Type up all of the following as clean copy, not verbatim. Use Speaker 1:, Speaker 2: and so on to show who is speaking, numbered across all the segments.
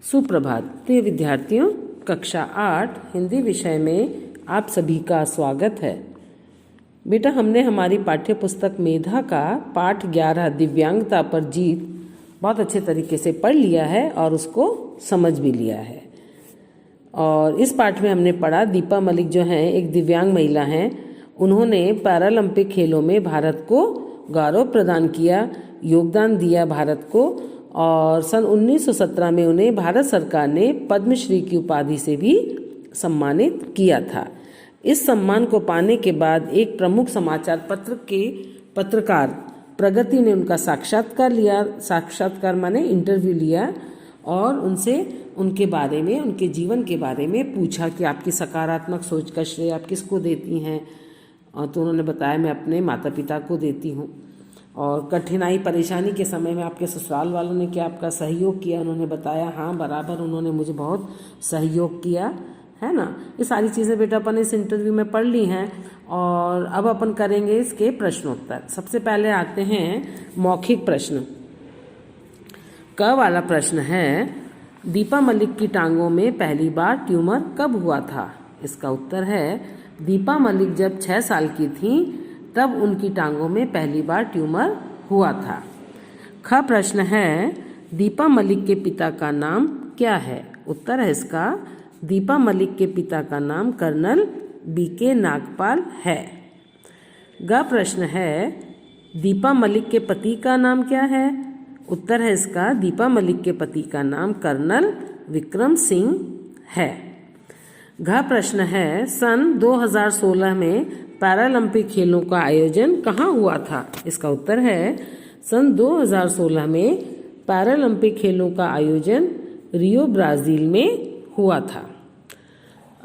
Speaker 1: सुप्रभात प्रिय विद्यार्थियों, कक्षा 8 हिंदी विषय में आप सभी का स्वागत है। बेटा, हमने हमारी पाठ्य पुस्तक मेधा का पाठ 11 दिव्यांगता पर जीत बहुत अच्छे तरीके से पढ़ लिया है और उसको समझ भी लिया है। और इस पाठ में हमने पढ़ा, दीपा मलिक जो हैं एक दिव्यांग महिला हैं। उन्होंने पैरालंपिक खेलों में भारत को गौरव प्रदान किया, योगदान दिया भारत को, और सन 1917 में उन्हें भारत सरकार ने पद्मश्री की उपाधि से भी सम्मानित किया था। इस सम्मान को पाने के बाद एक प्रमुख समाचार पत्र के पत्रकार प्रगति ने उनका साक्षात्कार लिया। साक्षात्कार माने इंटरव्यू लिया और उनसे उनके बारे में, उनके जीवन के बारे में पूछा कि आपकी सकारात्मक सोच का श्रेय आप किसको देती हैं। तो उन्होंने बताया, मैं अपने माता पिता को देती हूँ। और कठिनाई परेशानी के समय में आपके ससुराल वालों ने क्या आपका सहयोग किया? उन्होंने बताया, हाँ बराबर उन्होंने मुझे बहुत सहयोग किया, है ना। ये सारी चीज़ें बेटा अपन इस इंटरव्यू में पढ़ ली हैं। और अब अपन करेंगे इसके प्रश्नोत्तर। सबसे पहले आते हैं मौखिक प्रश्न। क वाला प्रश्न है, दीपा मलिक की टांगों में पहली बार ट्यूमर कब हुआ था? इसका उत्तर है, दीपा मलिक जब 6 साल की थीं तब उनकी टांगों में पहली बार ट्यूमर हुआ था। ख प्रश्न है, दीपा मलिक के पिता का नाम क्या है? उत्तर है इसका, दीपा मलिक के पिता का नाम कर्नल बीके नागपाल है। ग प्रश्न है, दीपा मलिक के पति का नाम क्या है? उत्तर है इसका, दीपा मलिक के पति का नाम कर्नल विक्रम सिंह है। घ प्रश्न है, सन 2016 में पैरालंपिक खेलों का आयोजन कहाँ हुआ था? इसका उत्तर है, सन 2016 में पैरालंपिक खेलों का आयोजन रियो ब्राज़ील में हुआ था।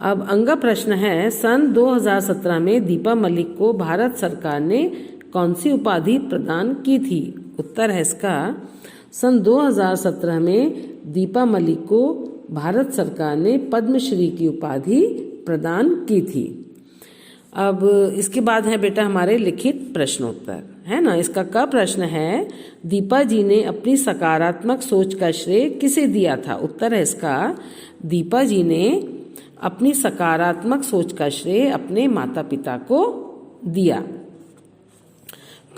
Speaker 1: अब अंग प्रश्न है, सन 2017 में दीपा मलिक को भारत सरकार ने कौन सी उपाधि प्रदान की थी? उत्तर है इसका, सन 2017 में दीपा मलिक को भारत सरकार ने पद्मश्री की उपाधि प्रदान की थी। अब इसके बाद है बेटा हमारे लिखित प्रश्नोत्तर, है ना। इसका क प्रश्न है, दीपा जी ने अपनी सकारात्मक सोच का श्रेय किसे दिया था? उत्तर है इसका, दीपा जी ने अपनी सकारात्मक सोच का श्रेय अपने माता पिता को दिया।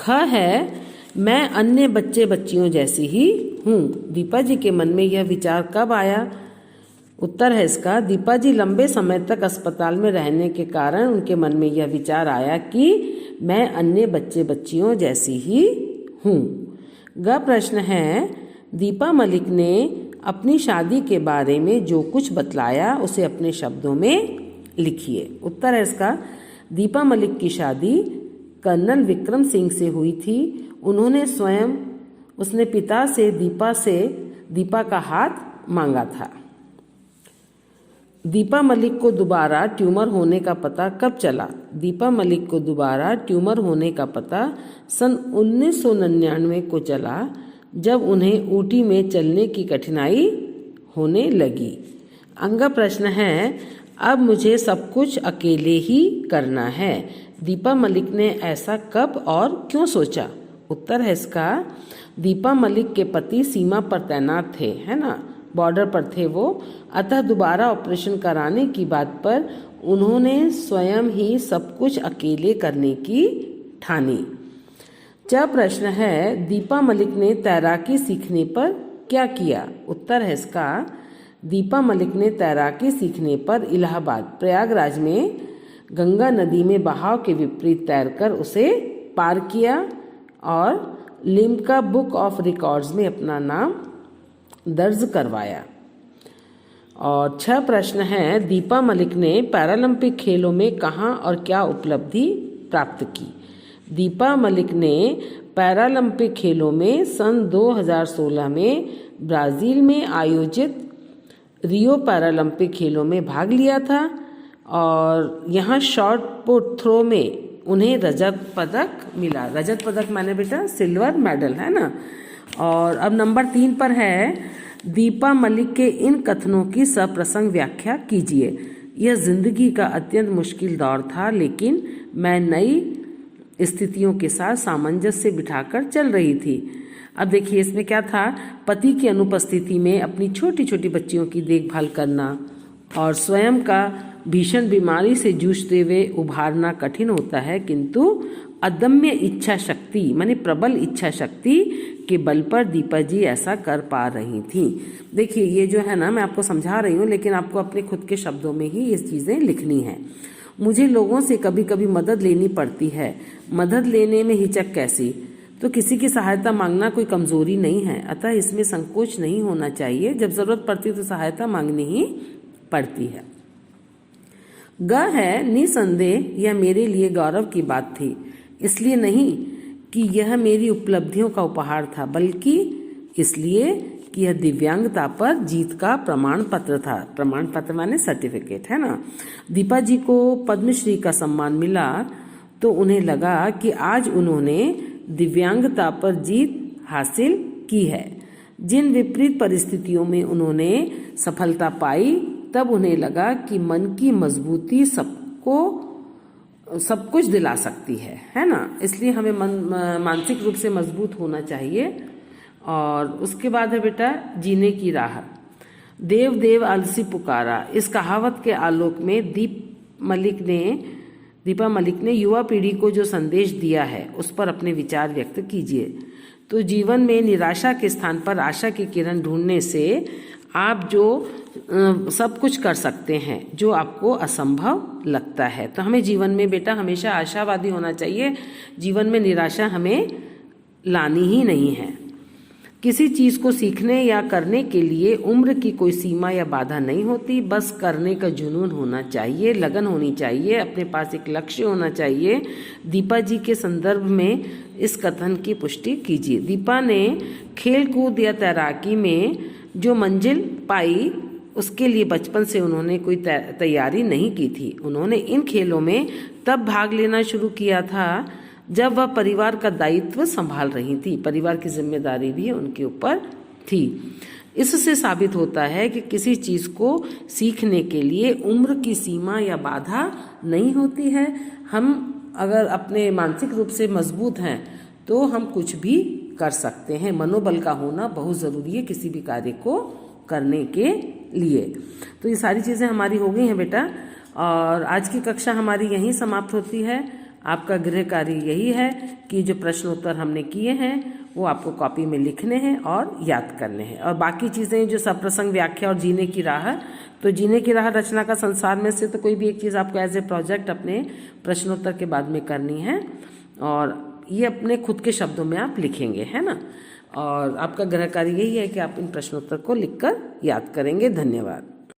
Speaker 1: ख है, मैं अन्य बच्चे बच्चियों जैसी ही हूँ। दीपा जी के मन में यह विचार कब आया? उत्तर है इसका, दीपा जी लंबे समय तक अस्पताल में रहने के कारण उनके मन में यह विचार आया कि मैं अन्य बच्चे बच्चियों जैसी ही हूँ। ग प्रश्न है, दीपा मलिक ने अपनी शादी के बारे में जो कुछ बतलाया उसे अपने शब्दों में लिखिए। उत्तर है इसका, दीपा मलिक की शादी कर्नल विक्रम सिंह से हुई थी। उन्होंने स्वयं उसने पिता से दीपा का हाथ मांगा था। दीपा मलिक को दोबारा ट्यूमर होने का पता कब चला? दीपा मलिक को दोबारा ट्यूमर होने का पता सन 1999 को चला, जब उन्हें ऊटी में चलने की कठिनाई होने लगी। अंग प्रश्न है, अब मुझे सब कुछ अकेले ही करना है। दीपा मलिक ने ऐसा कब और क्यों सोचा? उत्तर है इसका, दीपा मलिक के पति सीमा पर तैनात थे, है ना, बॉर्डर पर थे वो, अतः दोबारा ऑपरेशन कराने की बात पर उन्होंने स्वयं ही सब कुछ अकेले करने की ठानी। च प्रश्न है, दीपा मलिक ने तैराकी सीखने पर क्या किया? उत्तर है इसका, दीपा मलिक ने तैराकी सीखने पर इलाहाबाद प्रयागराज में गंगा नदी में बहाव के विपरीत तैरकर उसे पार किया और लिम्का बुक ऑफ रिकॉर्ड्स में अपना नाम दर्ज करवाया। और 6 प्रश्न है, दीपा मलिक ने पैरालंपिक खेलों में कहाँ और क्या उपलब्धि प्राप्त की? दीपा मलिक ने पैरालंपिक खेलों में सन 2016 में ब्राज़ील में आयोजित रियो पैरालंपिक खेलों में भाग लिया था और यहाँ शॉट पुट थ्रो में उन्हें रजत पदक मिला। रजत पदक माने बेटा सिल्वर मेडल, है ना। और अब नंबर 3 पर है, दीपा मलिक के इन कथनों की सप्रसंग व्याख्या कीजिए। यह जिंदगी का अत्यंत मुश्किल दौर था, लेकिन मैं नई स्थितियों के साथ सामंजस्य बिठाकर चल रही थी। अब देखिए इसमें क्या था, पति की अनुपस्थिति में अपनी छोटी छोटी बच्चियों की देखभाल करना और स्वयं का भीषण बीमारी से जूझते हुए उभारना कठिन होता है, किंतु अदम्य इच्छा शक्ति माने प्रबल इच्छा शक्ति के बल पर दीपा जी ऐसा कर पा रही थी। देखिए ये जो है ना, मैं आपको समझा रही हूँ लेकिन आपको अपने खुद के शब्दों में ही ये चीज़ें लिखनी है। मुझे लोगों से कभी कभी मदद लेनी पड़ती है, मदद लेने में हिचक कैसी, तो किसी की सहायता मांगना कोई कमजोरी नहीं है, अतः इसमें संकोच नहीं होना चाहिए। जब जरूरत पड़ती तो सहायता मांगनी ही पड़ती है। ग है निसंदेह यह मेरे लिए गौरव की बात थी, इसलिए नहीं कि यह मेरी उपलब्धियों का उपहार था, बल्कि इसलिए कि यह दिव्यांगता पर जीत का प्रमाण पत्र था। प्रमाण पत्र माने सर्टिफिकेट, है ना। दीपा जी को पद्मश्री का सम्मान मिला तो उन्हें लगा कि आज उन्होंने दिव्यांगता पर जीत हासिल की है। जिन विपरीत परिस्थितियों में उन्होंने सफलता पाई, तब उन्हें लगा कि मन की मजबूती सबको सब कुछ दिला सकती है ना। इसलिए हमें मानसिक रूप से मजबूत होना चाहिए। और उसके बाद है बेटा जीने की राह। देव देव आलसी पुकारा, इस कहावत के आलोक में दीपा मलिक ने युवा पीढ़ी को जो संदेश दिया है उस पर अपने विचार व्यक्त कीजिए। तो जीवन में निराशा के स्थान पर आशा की किरण ढूंढने से आप जो सब कुछ कर सकते हैं जो आपको असंभव लगता है। तो हमें जीवन में बेटा हमेशा आशावादी होना चाहिए, जीवन में निराशा हमें लानी ही नहीं है। किसी चीज़ को सीखने या करने के लिए उम्र की कोई सीमा या बाधा नहीं होती, बस करने का जुनून होना चाहिए, लगन होनी चाहिए, अपने पास एक लक्ष्य होना चाहिए। दीपा जी के संदर्भ में इस कथन की पुष्टि कीजिए। दीपा ने खेल कूद या तैराकी में जो मंजिल पाई उसके लिए बचपन से उन्होंने कोई तैयारी नहीं की थी। उन्होंने इन खेलों में तब भाग लेना शुरू किया था जब वह परिवार का दायित्व संभाल रही थी, परिवार की जिम्मेदारी भी उनके ऊपर थी। इससे साबित होता है कि किसी चीज़ को सीखने के लिए उम्र की सीमा या बाधा नहीं होती है। हम अगर अपने मानसिक रूप से मजबूत हैं तो हम कुछ भी कर सकते हैं। मनोबल का होना बहुत ज़रूरी है किसी भी कार्य को करने के लिए। तो ये सारी चीज़ें हमारी हो गई हैं बेटा, और आज की कक्षा हमारी यहीं समाप्त होती है। आपका गृह कार्य यही है कि जो प्रश्न उत्तर हमने किए हैं वो आपको कॉपी में लिखने हैं और याद करने हैं। और बाकी चीज़ें जो सप्रसंग व्याख्या और जीने की राह, तो जीने की राह रचना का संसार में से तो कोई भी एक चीज़ आपको एज ए प्रोजेक्ट अपने प्रश्नोत्तर के बाद में करनी है, और ये अपने खुद के शब्दों में आप लिखेंगे, है ना। और आपका गृह कार्य यही है कि आप इन प्रश्नोत्तर को लिखकर याद करेंगे। धन्यवाद।